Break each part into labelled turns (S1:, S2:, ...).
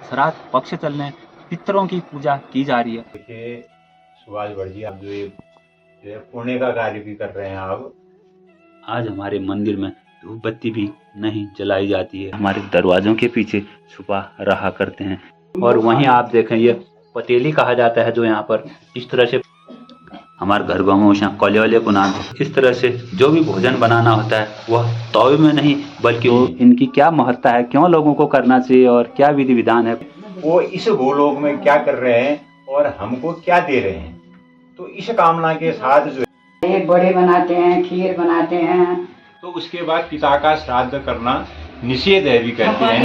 S1: श्राद्ध पक्ष चल रहे हैं, पितरों की पूजा की जा रही है।
S2: देखिए सुभाष भट्ट जी, आप जो ये पुण्य का कार्य भी कर रहे हैं आप।
S1: आज हमारे मंदिर में धूप बत्ती भी नहीं जलाई जाती है, हमारे दरवाजों के पीछे छुपा रहा करते हैं। और वहीं आप देखें, ये पतेली कहा जाता है जो यहाँ पर इस तरह से हमारे घर गाँव में कोले वाले को नाम, इस तरह से जो भी भोजन बनाना होता है वह तवे में नहीं बल्कि इनकी क्या महत्ता है, क्यों लोगों को करना चाहिए और क्या विधि विधान है,
S2: वो इस भूलोक में क्या कर रहे हैं और हमको क्या दे रहे हैं। तो इस कामना के साथ जो
S3: ये बड़े बनाते हैं, खीर बनाते हैं,
S2: तो उसके बाद पिता का श्राद्ध करना निषेध है भी कहते हैं।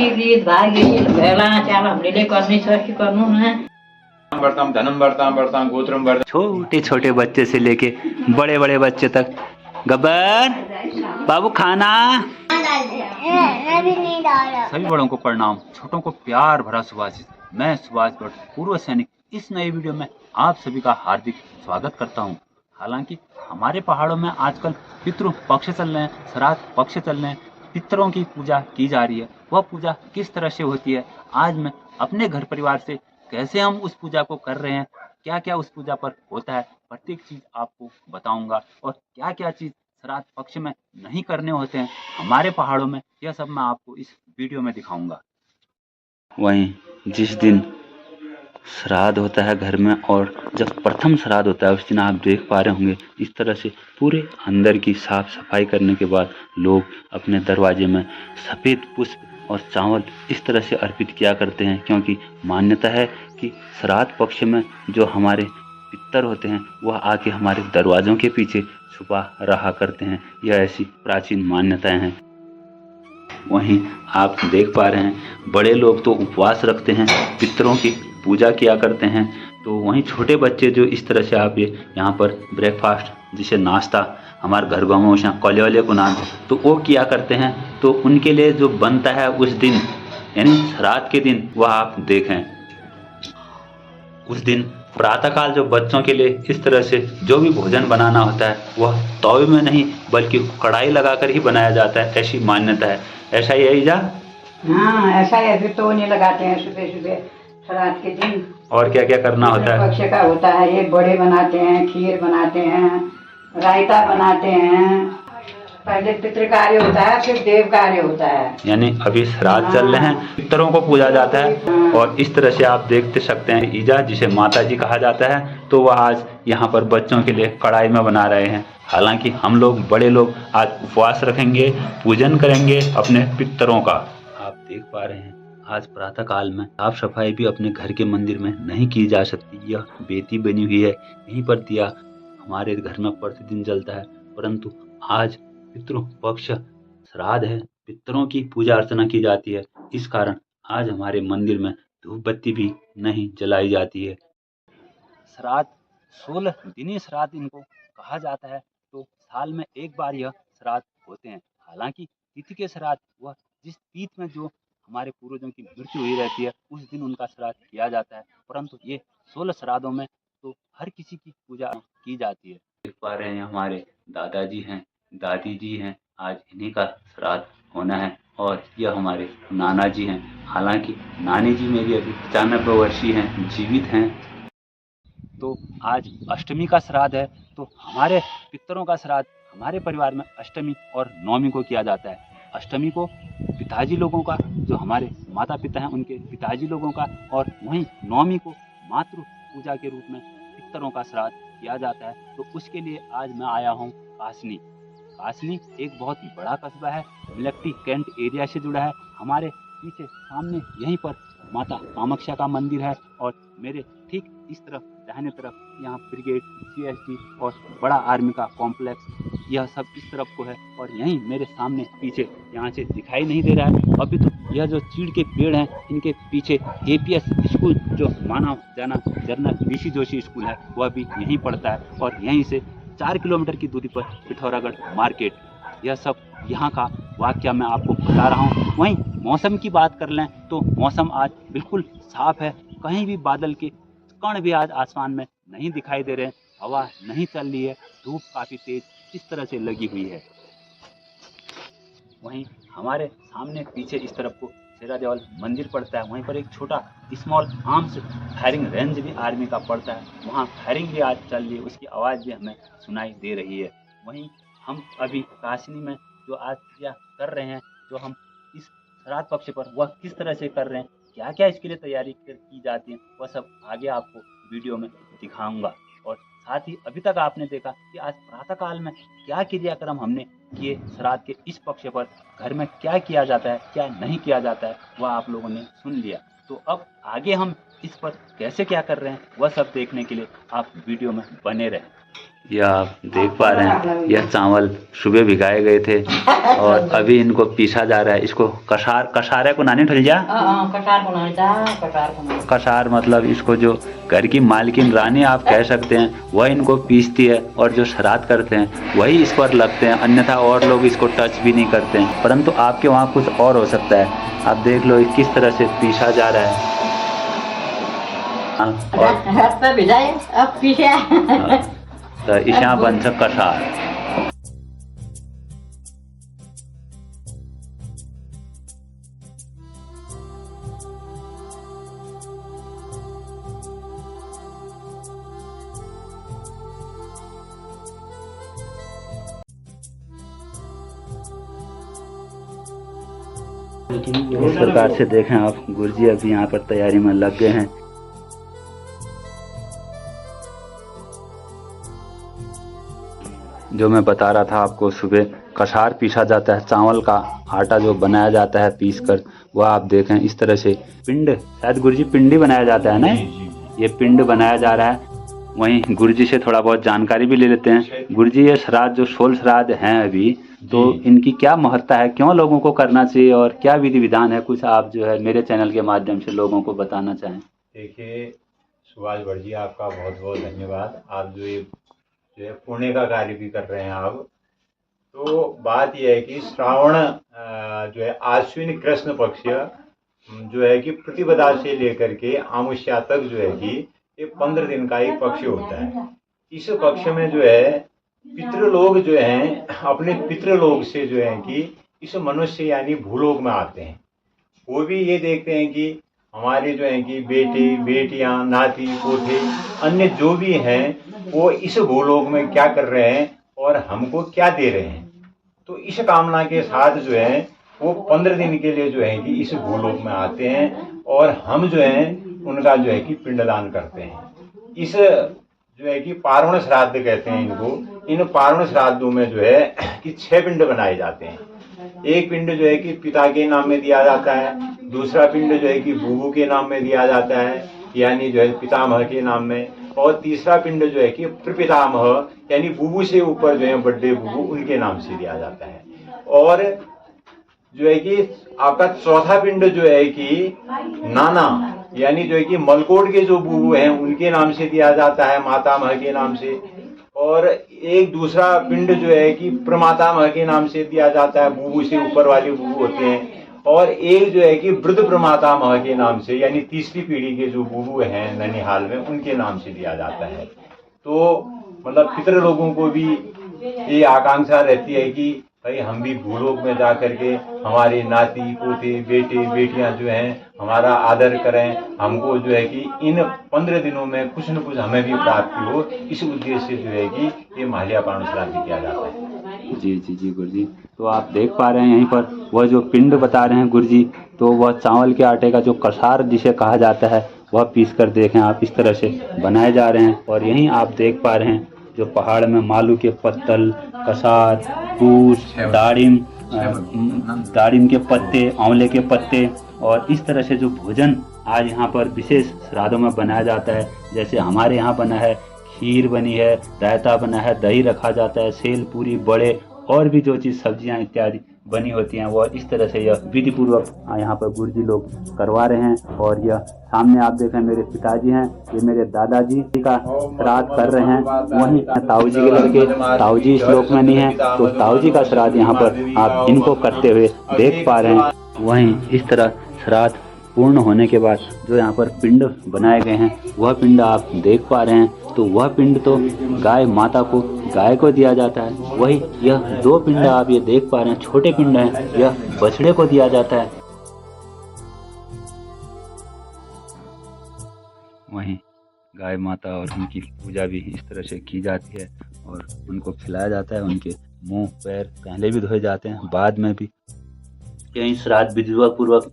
S2: धनम बढ़ता गोत्रम बढ़ता।
S1: छोटे छोटे बच्चे से लेके बड़े बड़े बच्चे तक। गब्बर बाबू खाना। सभी बड़ों को प्रणाम, छोटों को प्यार भरा सुभाषित। मैं सुभाष भट्ट, पूर्व सैनिक, इस नए वीडियो में आप सभी का हार्दिक स्वागत करता हूं। हालांकि हमारे पहाड़ों में आजकल पितृ पक्ष चल रहे हैं, श्राद्ध पक्ष चल रहे हैं, पितरों की पूजा की जा रही है। वह पूजा किस तरह से होती है, आज मैं अपने घर परिवार से कैसे हम उस पूजा को कर रहे हैं, क्या क्या उस पूजा पर होता है, प्रत्येक चीज आपको बताऊंगा। और क्या क्या चीज श्राद्ध पक्ष में नहीं करने होते हैं हमारे पहाड़ों में, यह सब मैं आपको इस वीडियो में दिखाऊंगा। वहीं जिस दिन श्राद्ध होता है घर में, और जब प्रथम श्राद्ध होता है उस दिन आप देख पा रहे होंगे इस तरह से पूरे अंदर की साफ सफाई करने के बाद लोग अपने दरवाजे में सफ़ेद पुष्प और चावल इस तरह से अर्पित किया करते हैं, क्योंकि मान्यता है कि श्राद्ध पक्ष में जो हमारे पितर होते हैं वह आके हमारे दरवाज़ों के पीछे छुपा रहा करते हैं। यह ऐसी प्राचीन मान्यताएं हैं। वहीं आप देख पा रहे हैं बड़े लोग तो उपवास रखते हैं, पितरों की पूजा किया करते हैं, तो वहीं छोटे बच्चे जो इस तरह से आप ये यहाँ पर ब्रेकफास्ट जिसे नाश्ता हमारे घर गाँव में यहाँ कोले वाले को नाम, तो वो किया करते हैं। तो उनके लिए जो बनता है उस दिन यानी श्राद्ध के दिन, वह आप देखें उस दिन प्रातःकाल जो बच्चों के लिए इस तरह से जो भी भोजन बनाना होता है वह तवे में नहीं बल्कि कढ़ाई लगाकर ही बनाया जाता है, ऐसी मान्यता है। ऐसा ही है ईजा?
S3: हाँ ऐसा है। फिर तो नहीं लगाते हैं सुबह सुबह श्राद्ध के दिन।
S1: और क्या क्या करना होता है?
S3: पक्ष का होता है, ये बड़े बनाते हैं, खीर बनाते हैं, रायता बनाते हैं। पहले पितृ कार्य होता है, फिर देव कार्य होता है।
S1: यानी अभी श्राद्ध चल रहे हैं, पितरों को पूजा जाता है। और इस तरह से आप देख सकते हैं ईजा, जिसे माता जी कहा जाता है, तो वह आज यहाँ पर बच्चों के लिए कढ़ाई में बना रहे हैं। हालांकि हम लोग बड़े लोग आज उपवास रखेंगे, पूजन करेंगे अपने पितरों का। आप देख पा रहे हैं आज प्रातः काल में साफ सफाई भी अपने घर के मंदिर में नहीं की जा सकती। यह बेटी बनी हुई है, यहीं पर दिया हमारे घर में प्रतिदिन जलता है, परंतु आज पितृ पक्ष श्राद्ध है, पितरों की पूजा अर्चना की जाती है, इस कारण आज हमारे मंदिर में धूप बत्ती भी नहीं जलाई जाती है। श्राद्ध 16 दिनी श्राद्ध इनको कहा जाता है, तो साल में एक बार यह श्राद्ध होते हैं। हालांकि तिथि के श्राद्ध वह जिस तिथि में जो हमारे पूर्वजों की मृत्यु हुई रहती है उस दिन उनका श्राद्ध किया जाता है, परंतु ये 16 श्राद्धों में तो हर किसी की पूजा की जाती है। देख पा रहे हैं हमारे दादाजी हैं, दादी जी हैं, आज इन्हीं का श्राद्ध होना है। और यह हमारे नाना जी हैं, हालांकि नानी जी मेरी अभी 95 वर्षीय हैं, जीवित हैं। तो आज अष्टमी का श्राद्ध है, तो हमारे पितरों का श्राद्ध हमारे परिवार में अष्टमी और नवमी को किया जाता है। अष्टमी को पिताजी लोगों का, जो हमारे माता पिता हैं उनके पिताजी लोगों का, और वहीं नवमी को मातृ पूजा के रूप में पितरों का श्राद्ध किया जाता है। तो उसके लिए आज मैं आया हूँ कासनी। कासनी एक बहुत बड़ा कस्बा है, मिलिट्री कैंट एरिया से जुड़ा है। हमारे पीछे सामने यहीं पर माता कामाख्या का मंदिर है, और मेरे ठीक इस तरफ दाहिने तरफ यहाँ ब्रिगेड, CSD और बड़ा आर्मी का कॉम्प्लेक्स, यह सब इस तरफ को है। और यहीं मेरे सामने पीछे यहाँ से दिखाई नहीं दे रहा है अभी तो, यह जो चीड़ के पेड़ हैं इनके पीछे APS स्कूल, जो माना जाना जनरल BC जोशी स्कूल है, वह भी यहीं पड़ता है। और यहीं से 4 किलोमीटर की दूरी पर पिथौरागढ़ मार्केट, यह सब यहाँ का वाक्य मैं आपको बता रहा हूँ। वहीं मौसम की बात कर लें तो मौसम आज बिल्कुल साफ है, कहीं भी बादल के कण भी आज आसमान में नहीं दिखाई दे रहे हैं, हवा नहीं चल रही है, धूप काफ़ी तेज इस तरह से लगी हुई है। वहीं हमारे सामने पीछे इस तरफ को शेरा देवल मंदिर पड़ता है, वहीं पर एक छोटा स्मॉल आर्म्स फायरिंग रेंज भी आर्मी का पड़ता है, वहाँ फायरिंग भी आज चल रही है, उसकी आवाज़ भी हमें सुनाई दे रही है। वहीं हम अभी काशनी में जो आज क्रिया कर रहे हैं, जो हम इस श्राद्ध पक्ष पर वह किस तरह से कर रहे हैं, क्या क्या इसके लिए तैयारी की जाती है, वह सब आगे आपको वीडियो में दिखाऊंगा। और साथ ही अभी तक आपने देखा कि आज प्रातःकाल में क्या क्रियाक्रम हमने किए, श्राद्ध के इस पक्ष पर घर में क्या किया जाता है, क्या नहीं किया जाता है, वह आप लोगों ने सुन लिया। तो अब आगे हम इस पर कैसे क्या कर रहे हैं, वह सब देखने के लिए आप वीडियो में बने रहें। यह आप देख पा रहे हैं, यह चावल सुबह भिगाए गए थे और अभी इनको पीसा जा रहा है। इसको कसार को नानी ठल जा, कसार मतलब इसको जो घर की मालकिन रानी आप कह सकते हैं, वह इनको पीसती है और जो श्राद्ध करते हैं वही इस पर लगते हैं, अन्यथा और लोग इसको टच भी नहीं करते हैं। परंतु आपके वहाँ कुछ और हो सकता है। आप देख लो किस तरह से पीसा जा रहा है। तो इशा बन से कसार। इस प्रकार से देखें आप, गुरुजी अभी यहाँ पर तैयारी में लग गए हैं। जो मैं बता रहा था आपको, सुबह कसार पीसा जाता है, चावल का आटा जो बनाया जाता है पीस कर, वह आप देखें इस तरह से पिंड, शायद गुरुजी पिंडी बनाया जाता है ना, ये पिंड बनाया जा रहा है। वहीं गुरुजी से थोड़ा बहुत जानकारी भी ले लेते हैं। गुरुजी, ये श्राद्ध जो 16 श्राद्ध हैं अभी, तो इनकी क्या महत्ता है, क्यों लोगों को करना चाहिए और क्या विधि विधान है, कुछ आप जो है मेरे चैनल के माध्यम से लोगों को बताना चाहें।
S2: देखिए सुभाष भट्ट जी, आपका बहुत बहुत धन्यवाद। आप जो ये पुण्य का कार्य भी कर रहे हैं आप। तो बात यह है कि श्रावण जो है आश्विन कृष्ण पक्ष जो है कि प्रतिपदा से लेकर के आमुष्या तक जो है कि ये 15 दिन का एक पक्ष होता है। इस पक्ष में जो है पितृलोक जो हैं अपने पितृलोक से जो है कि इस मनुष्य यानी भूलोक में आते हैं। वो भी ये देखते हैं कि हमारे जो है कि बेटे बेटियां नाती पोते अन्य जो भी हैं वो इस भूलोक में क्या कर रहे हैं और हमको क्या दे रहे हैं। तो इस कामना के साथ जो है वो 15 दिन के लिए जो है कि इस भूलोक में आते हैं और हम जो है उनका जो है कि पिंडदान करते हैं। इस जो है कि पार्वण श्राद्ध कहते हैं इनको। इन पार्वण श्राद्धों में जो है कि 6 पिंड बनाए जाते हैं। एक पिंड जो है कि पिता के नाम में दिया जाता है, दूसरा पिंड जो है कि बूबू के नाम में दिया जाता है यानी जो है पितामह के नाम में, और तीसरा पिंड जो है कि प्रपितामह यानी बूबू से ऊपर जो है बड़े बूबू उनके नाम से दिया जाता है। और जो है कि आपका चौथा पिंड जो है कि नाना यानी जो है कि मलकोट के जो बूबू हैं उनके नाम से दिया जाता है, मातामह के नाम से। और एक दूसरा पिंड जो है कि प्रमातामह के नाम से दिया जाता है, बूबू से ऊपर वाले बूबू होते हैं। और एक जो है कि वृद्ध प्रमातामह के नाम से यानी तीसरी पीढ़ी के जो बूबू हैं ननिहाल में उनके नाम से दिया जाता है। तो मतलब पितृ लोगों को भी ये आकांक्षा रहती है कि भाई हम भी भूलोक में जा करके हमारे नाती पोते बेटे बेटियां जो हैं हमारा आदर करें, हमको जो है कि इन 15 दिनों में कुछ न कुछ हमें भी प्राप्ति हो, इस उद्देश्य से जो है कि ये माल्या पारण श्राद्ध किया जाता है।
S1: जी जी जी गुरुजी, तो आप देख पा रहे हैं यहीं पर वह जो पिंड बता रहे हैं गुरुजी, तो वह चावल के आटे का जो कसार जिसे कहा जाता है वह पीस कर देखें आप इस तरह से बनाए जा रहे हैं। और यहीं आप देख पा रहे हैं जो पहाड़ में मालू के पत्तल, कसार, कूस, दाड़िम के पत्ते, आंवले के पत्ते, और इस तरह से जो भोजन आज यहाँ पर विशेष श्राद्धों में बनाया जाता है। जैसे हमारे यहाँ बना है, खीर बनी है, रायता बना है, दही रखा जाता है, सेल पूरी बड़े और भी जो चीज़ सब्जियाँ इत्यादि बनी होती हैं वह इस तरह से यह विधि पूर्वक यहाँ पर गुरुजी लोग करवा रहे हैं। और यह सामने आप देखें मेरे पिताजी हैं, ये मेरे दादाजी का श्राद्ध कर रहे हैं। वहीं ताऊ जी के लड़के, ताऊ जी इस श्लोक में नहीं है, तो ताऊ जी का श्राद्ध यहाँ पर आप इनको करते हुए देख पा रहे हैं। वहीं इस तरह श्राद्ध पूर्ण होने के बाद जो यहाँ पर पिंड बनाए गए हैं वह पिंड आप देख पा रहे हैं। तो वह पिंड तो गाय माता को, गाय को दिया जाता है। वही यह 2 पिंड आप ये देख पा रहे हैं छोटे पिंड हैं, यह बछड़े को दिया जाता है। वहीं गाय माता और उनकी पूजा भी इस तरह से की जाती है और उनको खिलाया जाता है। उनके मुंह पैर पहले भी धोए जाते हैं, बाद में भी। यही श्राद्ध विधिवत पूर्वक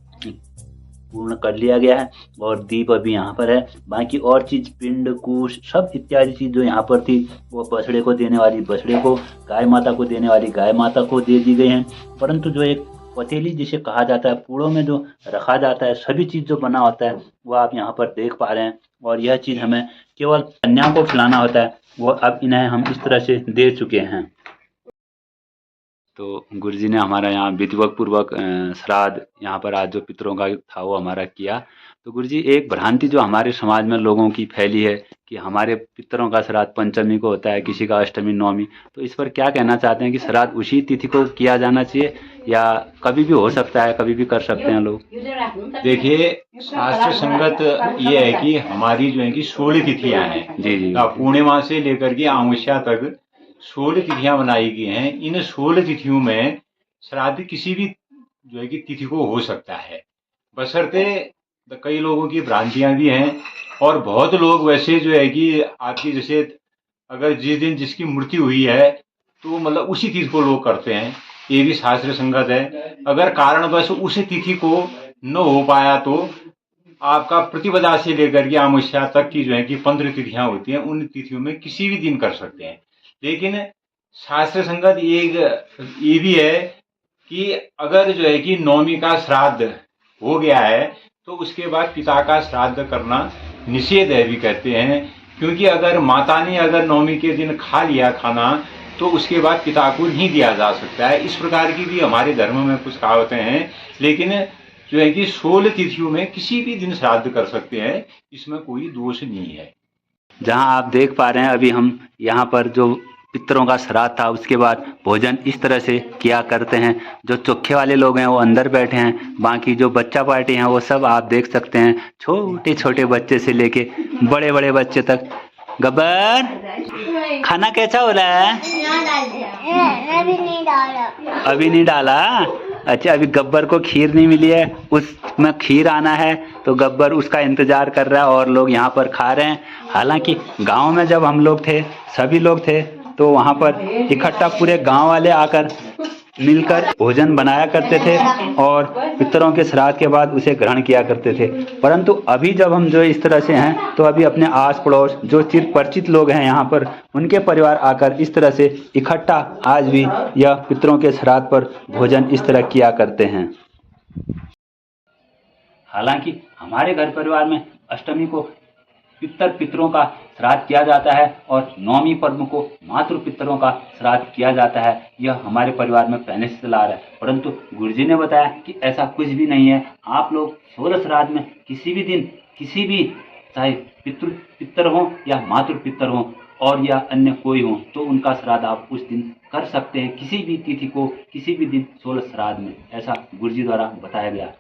S1: पूर्ण कर लिया गया है और दीप अभी यहाँ पर है। बाकी और चीज पिंड कुश सब इत्यादि चीज जो यहाँ पर थी वो बछड़े को देने वाली बछड़े को, गाय माता को देने वाली गाय माता को दे दी गई है। परंतु जो एक पतीली जिसे कहा जाता है, पूड़ों में जो रखा जाता है, सभी चीज जो बना होता है वो आप यहाँ पर देख पा रहे हैं। और यह चीज हमें केवल कन्याओं को खिलाना होता है, वो अब इन्हें हम इस तरह से दे चुके हैं। तो गुरुजी ने हमारा यहाँ विधिवत पूर्वक श्राद्ध यहाँ पर आज जो पितरों का था वो हमारा किया। तो गुरुजी एक भ्रांति जो हमारे समाज में लोगों की फैली है कि हमारे पितरों का श्राद्ध पंचमी को होता है, किसी का अष्टमी नवमी, तो इस पर क्या कहना चाहते हैं कि श्राद्ध उसी तिथि को किया जाना चाहिए या कभी भी हो सकता है, कभी भी कर सकते हैं लोग?
S2: देखिए, शास्त्र संगत ये है कि हमारी जो है कि 16 तिथियां हैं।
S1: जी जी।
S2: पूर्णिमा से लेकर के अमावस्या तक 16 तिथियां बनाई गई हैं। इन 16 तिथियों में श्राद्ध किसी भी जो है कि तिथि को हो सकता है, बशर्ते कई लोगों की भ्रांतियां भी हैं। और बहुत लोग वैसे जो है कि आपकी जैसे अगर जिस दिन जिसकी मृत्यु हुई है तो मतलब उसी तिथि को लोग करते हैं, ये भी शास्त्र संगत है। अगर कारणवश उस तिथि को न हो पाया तो आपका प्रतिपदा से लेकर के अमावस्या तक की जो है कि 15 तिथियां होती हैं, उन तिथियों में किसी भी दिन कर सकते हैं। लेकिन शास्त्र संगत एक ये भी है कि अगर जो है कि नवमी का श्राद्ध हो गया है तो उसके बाद पिता का श्राद्ध करना निषेध है भी कहते हैं। क्योंकि अगर माता ने अगर नवमी के दिन खा लिया खाना तो उसके बाद पिता को नहीं दिया जा सकता है। इस प्रकार की भी हमारे धर्म में कुछ कहावतें हैं। लेकिन जो है कि 16 तिथियों में किसी भी दिन श्राद्ध कर सकते हैं, इसमें कोई दोष नहीं है।
S1: जहां आप देख पा रहे हैं अभी हम यहाँ पर जो पितरों का श्राद्ध था उसके बाद भोजन इस तरह से किया करते हैं। जो चोखे वाले लोग हैं वो अंदर बैठे हैं, बाकी जो बच्चा पार्टी हैं वो सब आप देख सकते हैं, छोटे छोटे बच्चे से लेके बड़े बड़े बच्चे तक। गब्बर, खाना कैसा हो रहा है? अभी नहीं डाला। अच्छा, अभी गब्बर को खीर नहीं मिली है, उसमें खीर आना है तो गब्बर उसका इंतजार कर रहा है और लोग यहाँ पर खा रहे हैं। हालांकि गांव में जब हम लोग थे, सभी लोग थे, तो वहाँ पर इकट्ठा पूरे गांव वाले आकर मिलकर भोजन बनाया करते थे और पितरों के श्राद्ध के बाद उसे ग्रहण किया करते थे। परंतु अभी जब हम जो इस तरह से हैं तो अभी अपने आस पड़ोस जो चिर परिचित लोग हैं यहाँ पर, उनके परिवार आकर इस तरह से इकट्ठा आज भी यह पितरों के श्राद्ध पर भोजन इस तरह किया करते हैं। हालांकि हमारे घर परिवार में अष्टमी को पितरों का श्राद्ध किया जाता है और नवमी पर्व को मातृ पितरों का श्राद्ध किया जाता है। यह हमारे परिवार में पहले से चला आ रहा है। परंतु गुरुजी ने बताया कि ऐसा कुछ भी नहीं है। आप लोग 16 श्राद्ध में किसी भी दिन, किसी भी, चाहे पितर हो या मातृ पितर हो और या अन्य कोई हो, तो उनका श्राद्ध आप उस दिन कर सकते हैं, किसी भी तिथि को, किसी भी दिन 16 श्राद्ध में, ऐसा गुरुजी द्वारा बताया गया।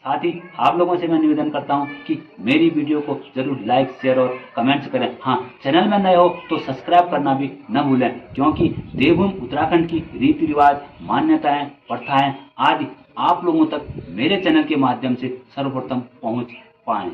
S1: साथ ही आप लोगों से मैं निवेदन करता हूं कि मेरी वीडियो को जरूर लाइक, शेयर और कमेंट्स करें। हाँ, चैनल में नए हो तो सब्सक्राइब करना भी न भूलें, क्योंकि देवभूमि उत्तराखंड की रीति रिवाज, मान्यताएं, प्रथाएं आदि आप लोगों तक मेरे चैनल के माध्यम से सर्वप्रथम पहुंच पाएं।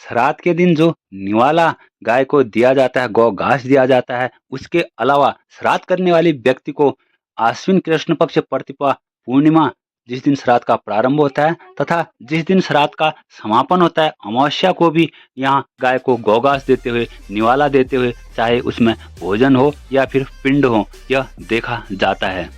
S1: श्राद्ध के दिन जो निवाला गाय को दिया जाता है, गौ घास दिया जाता है, उसके अलावा श्राद्ध करने वाले व्यक्ति को आश्विन कृष्ण पक्ष प्रतिपदा पूर्णिमा, जिस दिन श्राद्ध का प्रारंभ होता है तथा जिस दिन श्राद्ध का समापन होता है, अमावस्या को भी यहाँ गाय को गौघास देते हुए, निवाला देते हुए, चाहे उसमें भोजन हो या फिर पिंड हो, यह देखा जाता है।